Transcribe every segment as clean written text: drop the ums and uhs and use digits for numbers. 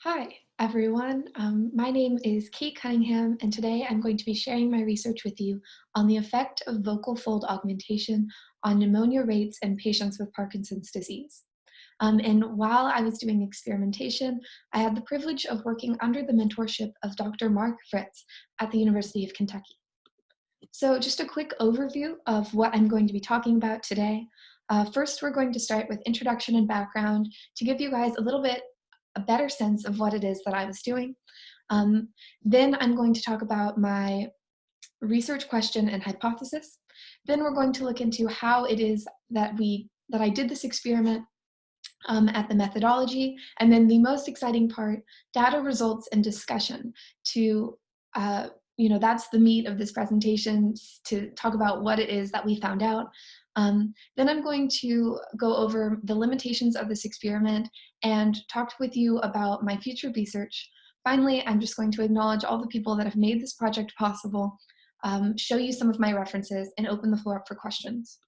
Hi, everyone. My name is Kate Cunningham, and today I'm going to be sharing my research with you on the effect of vocal fold augmentation on pneumonia rates in patients with Parkinson's disease. And while I was doing experimentation, I had the privilege of working under the mentorship of Dr. Mark Fritz at the University of Kentucky. So just a quick overview of what I'm going to be talking about today. First, we're going to start with introduction and background to give you guys a better sense of what it is that I was doing. Then I'm going to talk about my research question and hypothesis. Then we're going to look into how it is that I did this experiment at the methodology, and then the most exciting part, data results and discussion to that's the meat of this presentation, to talk about what it is that we found out. Then I'm going to go over the limitations of this experiment and talk with you about my future research. Finally, I'm just going to acknowledge all the people that have made this project possible, show you some of my references, and open the floor up for questions.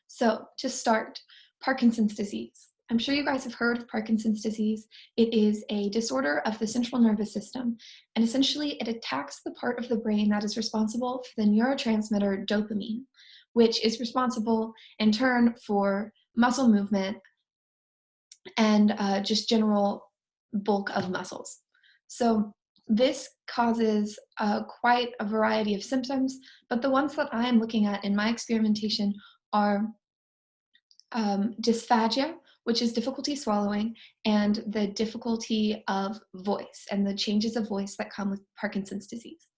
So to start, Parkinson's disease. I'm sure you guys have heard of Parkinson's disease. It is a disorder of the central nervous system, and essentially it attacks the part of the brain that is responsible for the neurotransmitter dopamine, which is responsible in turn for muscle movement and just general bulk of muscles. So this causes quite a variety of symptoms, but the ones that I am looking at in my experimentation are dysphagia, which is difficulty swallowing, and the difficulty of voice and the changes of voice that come with Parkinson's disease.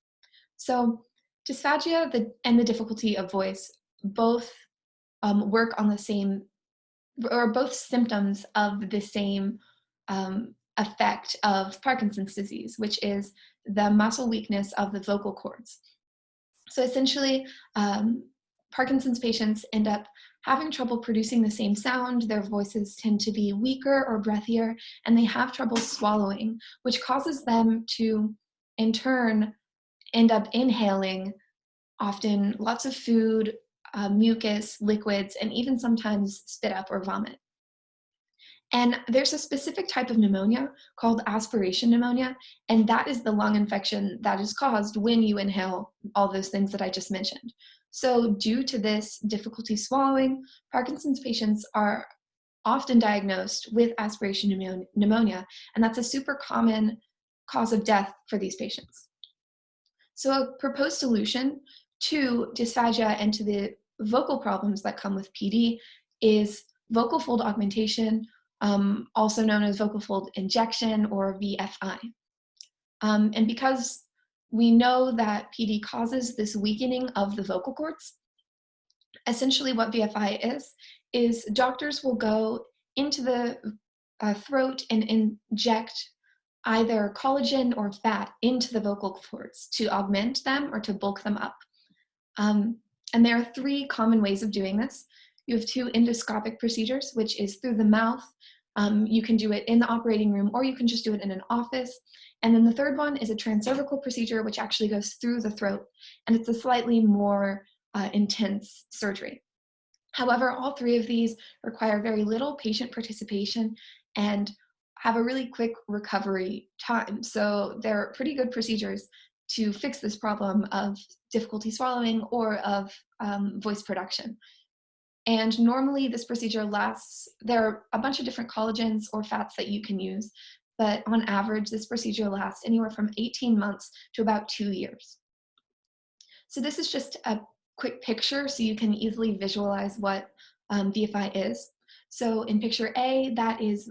So dysphagia and the difficulty of voice both work on the same, or both symptoms of the same effect of Parkinson's disease, which is the muscle weakness of the vocal cords. So essentially, Parkinson's patients end up having trouble producing the same sound, their voices tend to be weaker or breathier, and they have trouble swallowing, which causes them to, in turn, end up inhaling often lots of food, mucus, liquids, and even sometimes spit up or vomit. And there's a specific type of pneumonia called aspiration pneumonia, and that is the lung infection that is caused when you inhale all those things that I just mentioned. So due to this difficulty swallowing, Parkinson's patients are often diagnosed with aspiration pneumonia, and that's a super common cause of death for these patients. So a proposed solution to dysphagia and to the vocal problems that come with PD is vocal fold augmentation, also known as vocal fold injection or VFI. And because we know that PD causes this weakening of the vocal cords, essentially what VFI is doctors will go into the throat and inject either collagen or fat into the vocal cords to augment them or to bulk them up. And there are three common ways of doing this. You have two endoscopic procedures, which is through the mouth. You can do it in the operating room, or you can just do it in an office. And then the third one is a transcervical procedure, which actually goes through the throat, and it's a slightly more intense surgery. However, all three of these require very little patient participation and have a really quick recovery time. So they're pretty good procedures to fix this problem of difficulty swallowing or of voice production. And normally this procedure lasts, there are a bunch of different collagens or fats that you can use, but on average, this procedure lasts anywhere from 18 months to about 2 years. So this is just a quick picture so you can easily visualize what VFI is. So in picture A, that is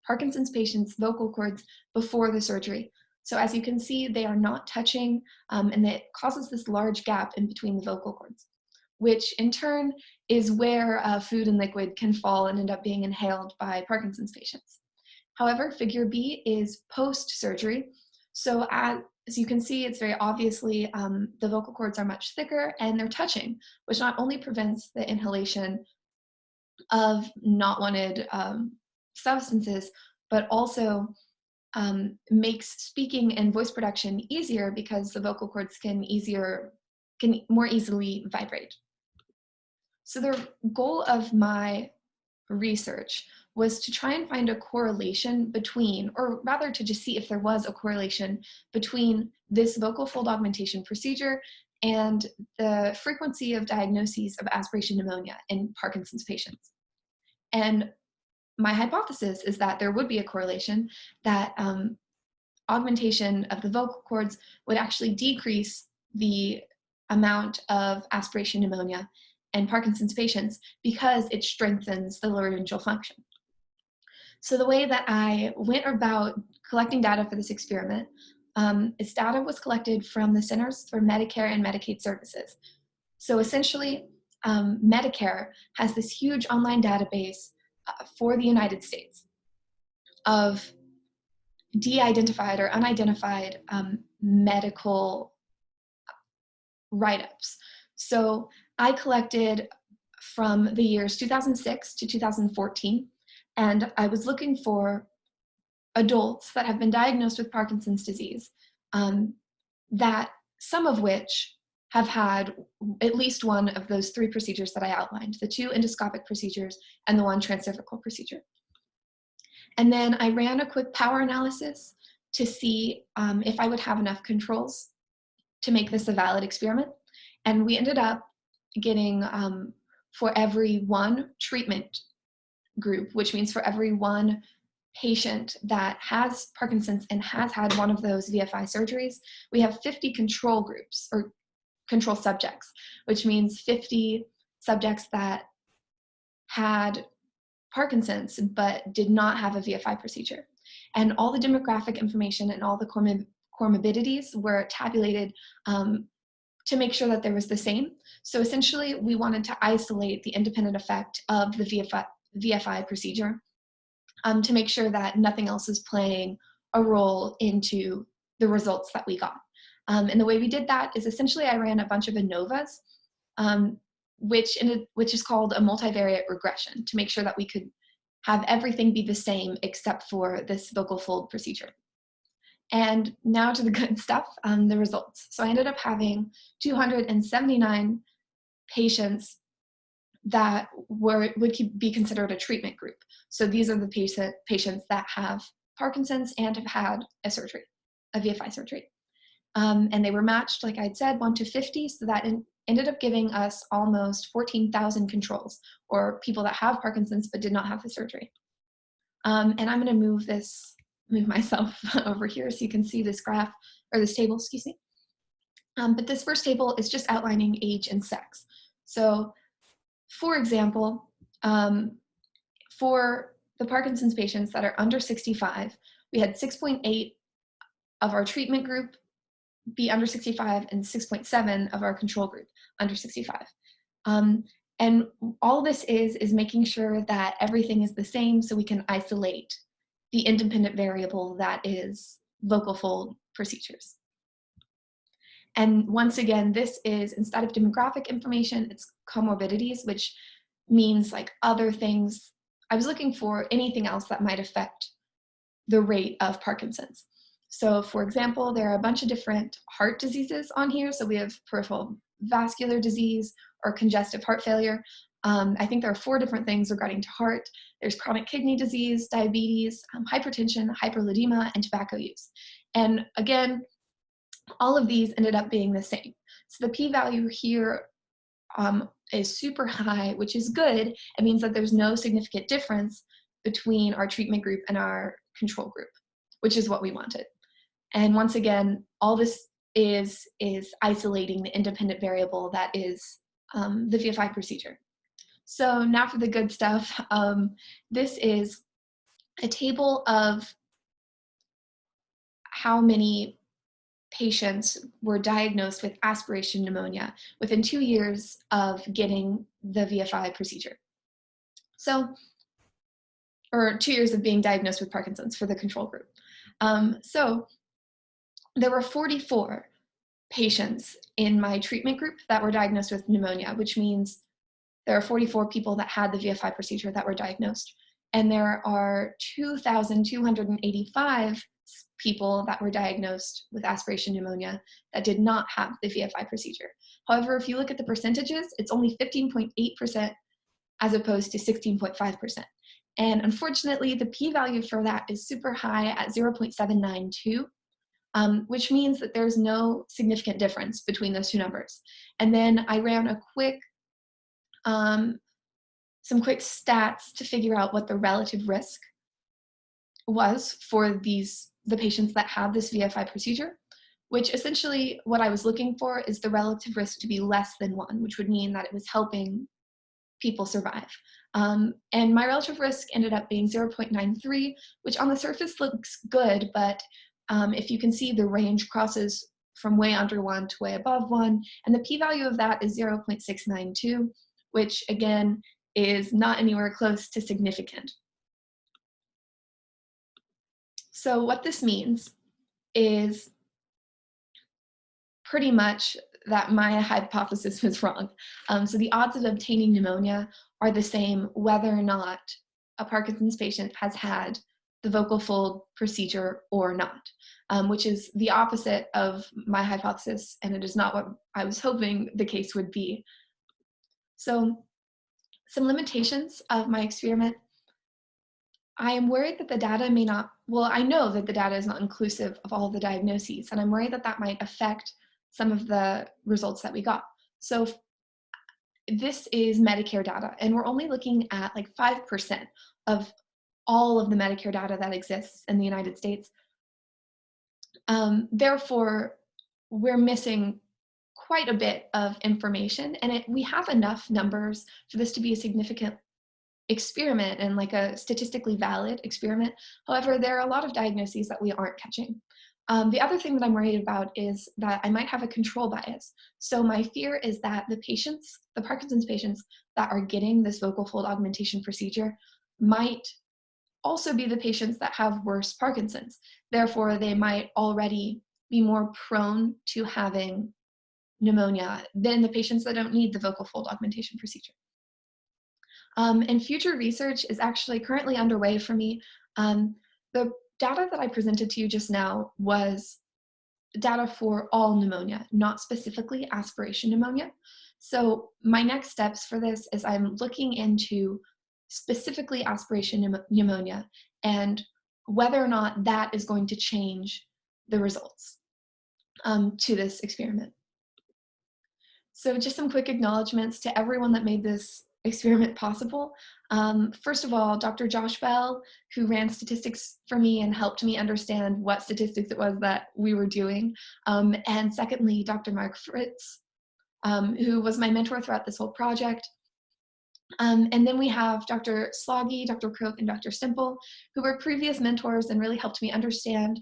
Parkinson's patient's vocal cords before the surgery. So as you can see, they are not touching, and that causes this large gap in between the vocal cords, which in turn is where food and liquid can fall and end up being inhaled by Parkinson's patients. However, figure B is post-surgery. So as you can see, it's very obviously the vocal cords are much thicker and they're touching, which not only prevents the inhalation of not wanted substances, but also makes speaking and voice production easier because the vocal cords can more easily vibrate. So the goal of my research was to try and find a correlation between, or rather to just see if there was a correlation between this vocal fold augmentation procedure and the frequency of diagnoses of aspiration pneumonia in Parkinson's patients. And my hypothesis is that there would be a correlation, that augmentation of the vocal cords would actually decrease the amount of aspiration pneumonia in Parkinson's patients because it strengthens the laryngeal function. So the way that I went about collecting data for this experiment is data was collected from the Centers for Medicare and Medicaid Services. So essentially, Medicare has this huge online database for the United States of de-identified or unidentified medical write-ups. So I collected from the years 2006 to 2014, and I was looking for adults that have been diagnosed with Parkinson's disease, that some of which have had at least one of those 3 procedures that I outlined, the 2 endoscopic procedures and the 1 transcervical procedure. And then I ran a quick power analysis to see if I would have enough controls to make this a valid experiment. And we ended up getting, for every 1 treatment group, which means for every 1 patient that has Parkinson's and has had one of those VFI surgeries, we have 50 control groups, or control subjects, which means 50 subjects that had Parkinson's but did not have a VFI procedure. And all the demographic information and all the comorbidities were tabulated to make sure that there was the same. So essentially, we wanted to isolate the independent effect of the VFI procedure to make sure that nothing else is playing a role into the results that we got. And the way we did that is essentially I ran a bunch of ANOVAs, which is called a multivariate regression, to make sure that we could have everything be the same except for this vocal fold procedure. And now to the good stuff, the results. So I ended up having 279 patients that would be considered a treatment group. So these are the patients that have Parkinson's and have had a surgery, a VFI surgery. And they were matched, like I'd said, 1 to 50, so that ended up giving us almost 14,000 controls, or people that have Parkinson's but did not have the surgery. And I'm gonna move myself over here so you can see this graph, or this table, excuse me. But this first table is just outlining age and sex. So for example, for the Parkinson's patients that are under 65, we had 6.8 of our treatment group be under 65 and 6.7 of our control group under 65. And all this is making sure that everything is the same so we can isolate the independent variable that is vocal fold procedures. And once again, this is, instead of demographic information, it's comorbidities, which means like other things. I was looking for anything else that might affect the rate of Parkinson's. So for example, there are a bunch of different heart diseases on here. So we have peripheral vascular disease or congestive heart failure. I think there are 4 different things regarding to heart. There's chronic kidney disease, diabetes, hypertension, hyperlipidemia, and tobacco use. And again, all of these ended up being the same. So the p-value here is super high, which is good. It means that there's no significant difference between our treatment group and our control group, which is what we wanted. And once again, all this is isolating the independent variable that is the VFI procedure. So now for the good stuff. This is a table of how many patients were diagnosed with aspiration pneumonia within 2 years of getting the VFI procedure. So, or 2 years of being diagnosed with Parkinson's for the control group. So there were 44 patients in my treatment group that were diagnosed with pneumonia, which means there are 44 people that had the VFI procedure that were diagnosed. And there are 2,285 people that were diagnosed with aspiration pneumonia that did not have the VFI procedure. However, if you look at the percentages, it's only 15.8% as opposed to 16.5%. And unfortunately, the p-value for that is super high at 0.792, which means that there's no significant difference between those two numbers. And then I ran a quick, some quick stats to figure out what the relative risk was for the patients that have this VFI procedure, which essentially what I was looking for is the relative risk to be less than 1, which would mean that it was helping people survive. And my relative risk ended up being 0.93, which on the surface looks good, but if you can see, the range crosses from way under 1 to way above 1, and the p-value of that is 0.692, which again is not anywhere close to significant. So what this means is pretty much that my hypothesis was wrong. So the odds of obtaining pneumonia are the same whether or not a Parkinson's patient has had the vocal fold procedure or not, which is the opposite of my hypothesis, and it is not what I was hoping the case would be. So some limitations of my experiment. I am worried that the data may not, well, I know that the data is not inclusive of all of the diagnoses, and I'm worried that that might affect some of the results that we got. So this is Medicare data, and we're only looking at like 5% of all of the Medicare data that exists in the United States. Therefore, we're missing quite a bit of information, and we have enough numbers for this to be a significant experiment and like a statistically valid experiment. However, there are a lot of diagnoses that we aren't catching. The other thing that I'm worried about is that I might have a control bias. So my fear is that the patients, the Parkinson's patients that are getting this vocal fold augmentation procedure might also be the patients that have worse Parkinson's. Therefore, they might already be more prone to having pneumonia than the patients that don't need the vocal fold augmentation procedure. And future research is actually currently underway for me. The data that I presented to you just now was data for all pneumonia, not specifically aspiration pneumonia. So my next steps for this is I'm looking into specifically aspiration pneumonia and whether or not that is going to change the results to this experiment. So just some quick acknowledgements to everyone that made this experiment possible. First of all, Dr. Josh Bell, who ran statistics for me and helped me understand what statistics it was that we were doing. And secondly, Dr. Mark Fritz, who was my mentor throughout this whole project. And then we have Dr. Sloggy, Dr. Croak, and Dr. Stimple, who were previous mentors and really helped me understand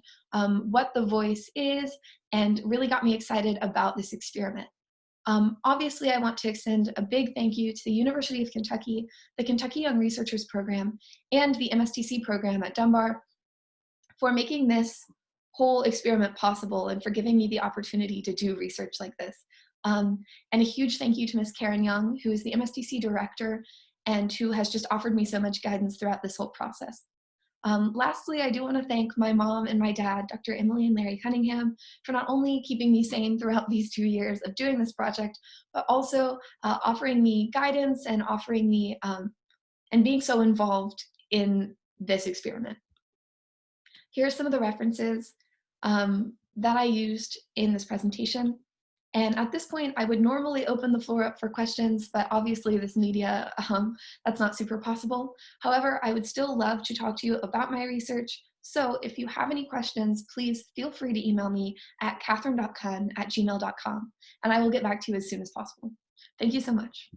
what the voice is and really got me excited about this experiment. Obviously, I want to extend a big thank you to the University of Kentucky, the Kentucky Young Researchers Program, and the MSTC program at Dunbar for making this whole experiment possible and for giving me the opportunity to do research like this. And a huge thank you to Ms. Karen Young, who is the MSTC director and who has just offered me so much guidance throughout this whole process. Lastly, I do want to thank my mom and my dad, Dr. Emily and Larry Cunningham, for not only keeping me sane throughout these 2 years of doing this project, but also offering me guidance and offering me and being so involved in this experiment. Here are some of the references that I used in this presentation. And at this point, I would normally open the floor up for questions, but obviously this media, that's not super possible. However, I would still love to talk to you about my research. So if you have any questions, please feel free to email me at catheryne.cunn@gmail.com, and I will get back to you as soon as possible. Thank you so much.